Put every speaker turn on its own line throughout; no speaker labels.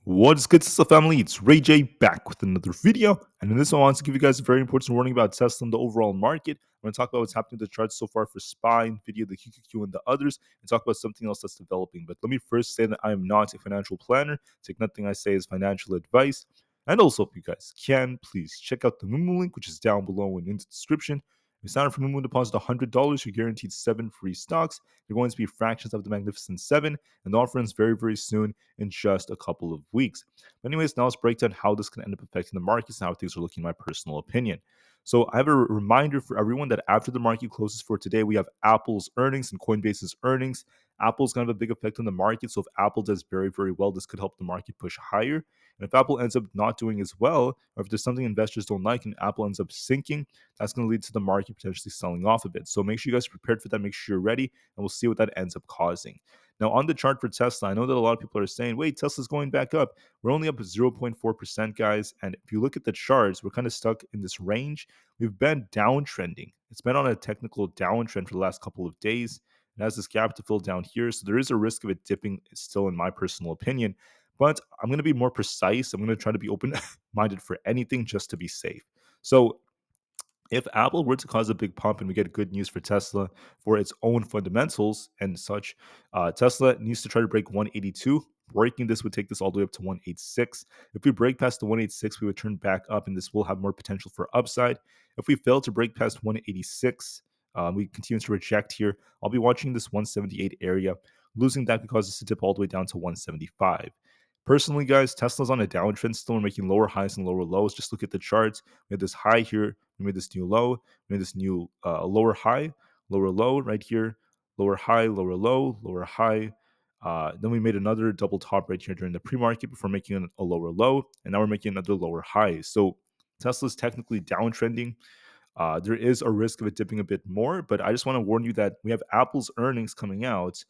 What's good, Tesla family? It's Ray J back with another video. And in this one, I want to give you guys a very important warning about Tesla and the overall market. I'm going to talk about what's happening to the charts so far for SPY, Nvidia, the QQQ, and the others, and talk about something else that's developing. But let me first say that I am not a financial planner. Take nothing I say as financial advice. And also, if you guys can, please check out the Moomoo link, which is down below and in the description. If you sign up for Moomoo, deposit $100, you're guaranteed 7 free stocks. They're going to be fractions of the Magnificent 7, and the offer ends very, very soon in just a couple of weeks. But anyways, now let's break down how this can end up affecting the markets and how things are looking in my personal opinion. So I have a reminder for everyone that after the market closes for today, we have Apple's earnings and Coinbase's earnings. Apple's going to have a big effect on the market. So if Apple does very, very well, this could help the market push higher. And if Apple ends up not doing as well, or if there's something investors don't like and Apple ends up sinking, that's going to lead to the market potentially selling off a bit. So make sure you guys are prepared for that. Make sure you're ready, and we'll see what that ends up causing. Now, on the chart for Tesla, I know that a lot of people are saying, wait, Tesla's going back up. We're only up 0.4%, guys. And if you look at the charts, we're kind of stuck in this range. We've been downtrending. It's been on a technical downtrend for the last couple of days. It has this gap to fill down here. So there is a risk of it dipping still, in my personal opinion. But I'm going to be more precise. I'm going to try to be open minded for anything just to be safe. So if Apple were to cause a big pump and we get good news for Tesla for its own fundamentals and such, Tesla needs to try to break 182. Breaking this would take this all the way up to 186. If we break past the 186, we would turn back up, and this will have more potential for upside. If we fail to break past 186, we continue to reject here. I'll be watching this 178 area. Losing that could cause us to dip all the way down to 175. Personally, guys, Tesla's on a downtrend still. We're making lower highs and lower lows. Just look at the charts. We had this high here. We made this new low. We made this new lower high, lower low right here. Lower high, lower low, lower high. Then we made another double top right here during the pre-market before making a lower low. And now we're making another lower high. So Tesla's technically downtrending. There is a risk of it dipping a bit more, but I just want to warn you that we have Apple's earnings coming out.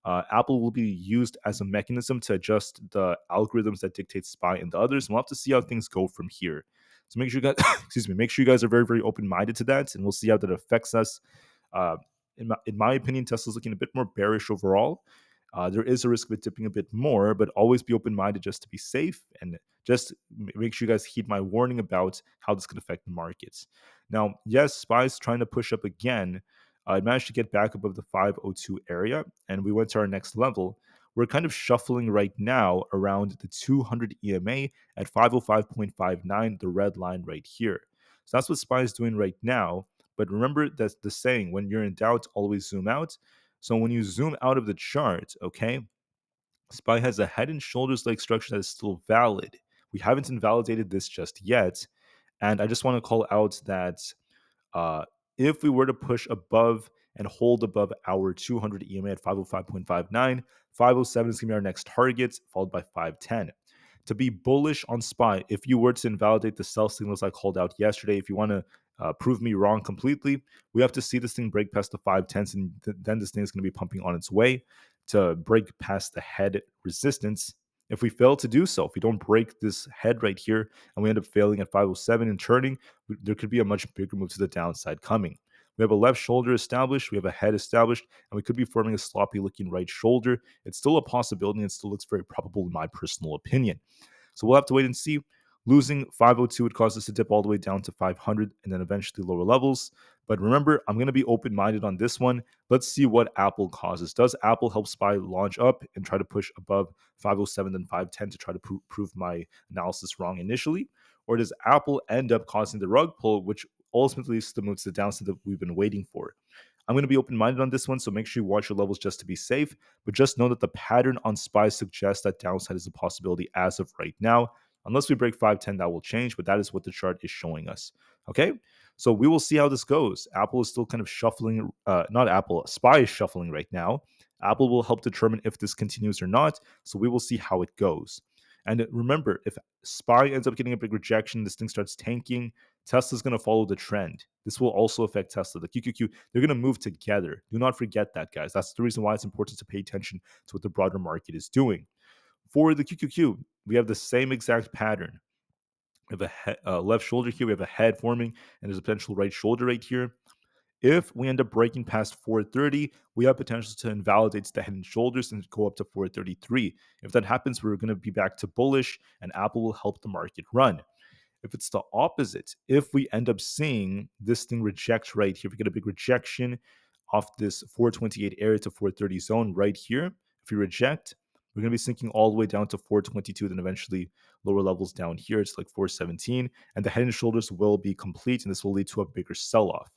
Apple will be used as a mechanism to adjust the algorithms that dictate SPY and the others, and we'll have to see how things go from here. So make sure you guys, excuse me, make sure you guys are very, very open-minded to that, and we'll see how that affects us. Uh, in my opinion, Tesla's looking a bit more bearish overall. There is a risk of it dipping a bit more, but always be open-minded just to be safe, and just make sure you guys heed my warning about how this could affect the markets. Now, yes, SPY's trying to push up again. I managed to get back above the 502 area, and we went to our next level. We're kind of shuffling right now around the 200 EMA at 505.59, the red line right here. So that's what SPY is doing right now. But remember that the saying, when you're in doubt, always zoom out. So when you zoom out of the chart, okay, SPY has a head and shoulders like structure that is still valid. We haven't invalidated this just yet. And I just want to call out that uh, if we were to push above and hold above our 200 EMA at 505.59, 507 is going to be our next target, followed by 510. To be bullish on SPY, if you were to invalidate the sell signals I called out yesterday, if you want to prove me wrong completely, we have to see this thing break past the 510s, and then this thing is going to be pumping on its way to break past the head resistance. If we fail to do so, if we don't break this head right here and we end up failing at 507 and turning, there could be a much bigger move to the downside coming. We have a left shoulder established, we have a head established, and we could be forming a sloppy looking right shoulder. It's still a possibility and it still looks very probable in my personal opinion. So we'll have to wait and see. Losing 502 would cause us to dip all the way down to 500 and then eventually lower levels. But remember, I'm going to be open-minded on this one. Let's see what Apple causes. Does Apple help SPY launch up and try to push above 507 and 510 to try to prove my analysis wrong initially? Or does Apple end up causing the rug pull, which ultimately leads to the move to the downside that we've been waiting for? I'm going to be open-minded on this one, so make sure you watch your levels just to be safe. But just know that the pattern on SPY suggests that downside is a possibility as of right now. Unless we break 510, that will change, but that is what the chart is showing us. Okay, so we will see how this goes. Apple is still kind of shuffling, not Apple, SPY is shuffling right now. Apple will help determine if this continues or not, so we will see how it goes. And remember, if SPY ends up getting a big rejection, this thing starts tanking, Tesla's going to follow the trend. This will also affect Tesla. The QQQ, they're going to move together. Do not forget that, guys. That's the reason why it's important to pay attention to what the broader market is doing. For the QQQ, we have the same exact pattern. We have a left shoulder here. We have a head forming, and there's a potential right shoulder right here. If we end up breaking past 430, we have potential to invalidate the head and shoulders and go up to 433. If that happens, we're going to be back to bullish, and Apple will help the market run. If it's the opposite, if we end up seeing this thing reject right here, if we get a big rejection off this 428 area to 430 zone right here, if we reject, we're going to be sinking all the way down to 422, then eventually lower levels down here. It's like 417, and the head and shoulders will be complete, and this will lead to a bigger sell-off.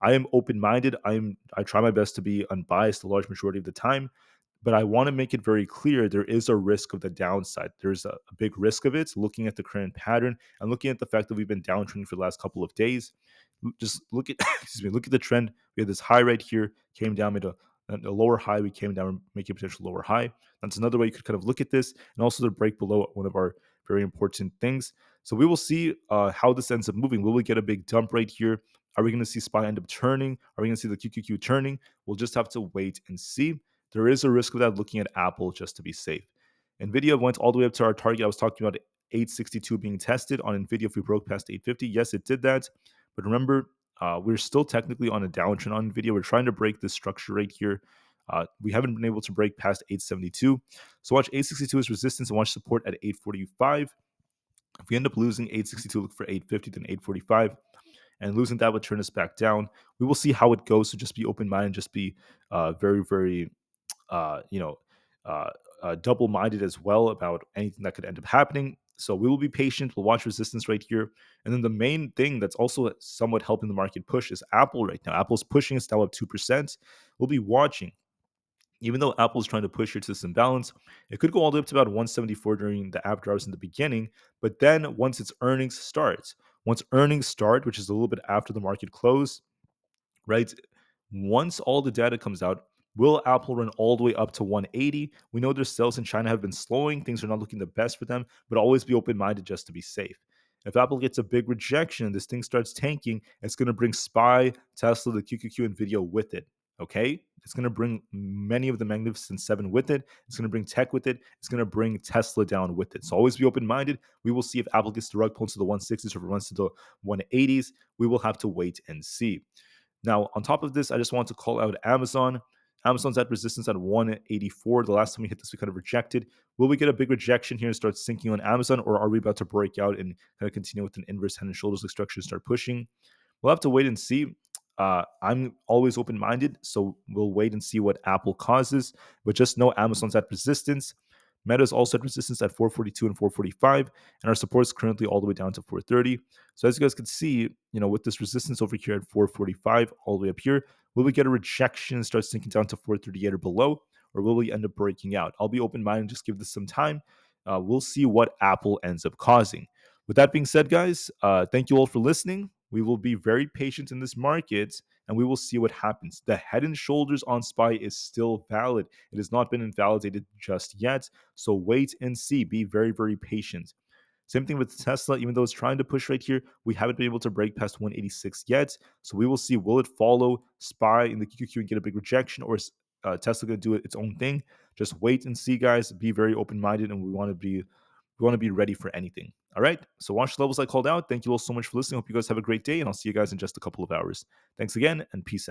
I am open-minded. I try my best to be unbiased the large majority of the time, but I want to make it very clear there is a risk of the downside. There's a big risk of it. Looking at the current pattern and looking at the fact that we've been downtrending for the last couple of days, just look at excuse me, look at the trend. We had this high right here, came down, made a lower high. We came down, making a potential lower high. That's another way you could kind of look at this, and also the break below one of our very important things. So we will see how this ends up moving. Will we get a big dump right here? Are we going to see SPY end up turning? Are we going to see the QQQ turning? We'll just have to wait and see. There is a risk of that looking at Apple just to be safe. Nvidia went all the way up to our target. I was talking about 862 being tested on Nvidia if we broke past 850. Yes, it did that. But remember, we're still technically on a downtrend on Nvidia. We're trying to break this structure right here. We haven't been able to break past 872. So watch 862 as resistance and watch support at 845. If we end up losing 862, look for 850, then 845. And losing that would turn us back down. We will see how it goes. So just be open minded, just be very, very uh, you know, uh, double minded as well about anything that could end up happening. So we will be patient. We'll watch resistance right here. And then the main thing that's also somewhat helping the market push is Apple right now. Apple's pushing us now up 2%. We'll be watching. Even though Apple's trying to push here to this imbalance, it could go all the way up to about 174 during the app drops in the beginning. But then once earnings start, which is a little bit after the market close, right? Once all the data comes out, will Apple run all the way up to 180? We know their sales in China have been slowing. Things are not looking the best for them, but always be open minded just to be safe. If Apple gets a big rejection, this thing starts tanking, it's going to bring SPY, Tesla, the QQQ, Nvidia with it. Okay? It's going to bring many of the Magnificent Seven with it. It's going to bring tech with it. It's going to bring Tesla down with it. So always be open minded. We will see if Apple gets the rug pulled to the 160s or if it runs to the 180s. We will have to wait and see. Now, on top of this, I just want to call out Amazon. Amazon's at resistance at 184. The last time we hit this, we kind of rejected. Will we get a big rejection here and start sinking on Amazon, or are we about to break out and kind of continue with an inverse head and shoulders like structure and start pushing? We'll have to wait and see. I'm always open minded, so we'll wait and see what Apple causes. But just know Amazon's at resistance. Meta is also at resistance at 442 and 445, and our support is currently all the way down to 430. So as you guys can see, with this resistance over here at 445 all the way up here, will we get a rejection and start sinking down to 438 or below, or will we end up breaking out? I'll be open-minded, just give this some time. We'll see what Apple ends up causing. With that being said, guys, thank you all for listening. We will be very patient in this market, and we will see what happens. The head and shoulders on SPY is still valid. It has not been invalidated just yet. So wait and see. Be very, very patient. Same thing with Tesla. Even though it's trying to push right here, we haven't been able to break past 186 yet. So we will see. Will it follow SPY in the QQQ and get a big rejection, or is Tesla going to do its own thing? Just wait and see, guys. Be very open-minded, and we want to be ready for anything. All right. So watch the levels I called out. Thank you all so much for listening. Hope you guys have a great day, and I'll see you guys in just a couple of hours. Thanks again, and peace out.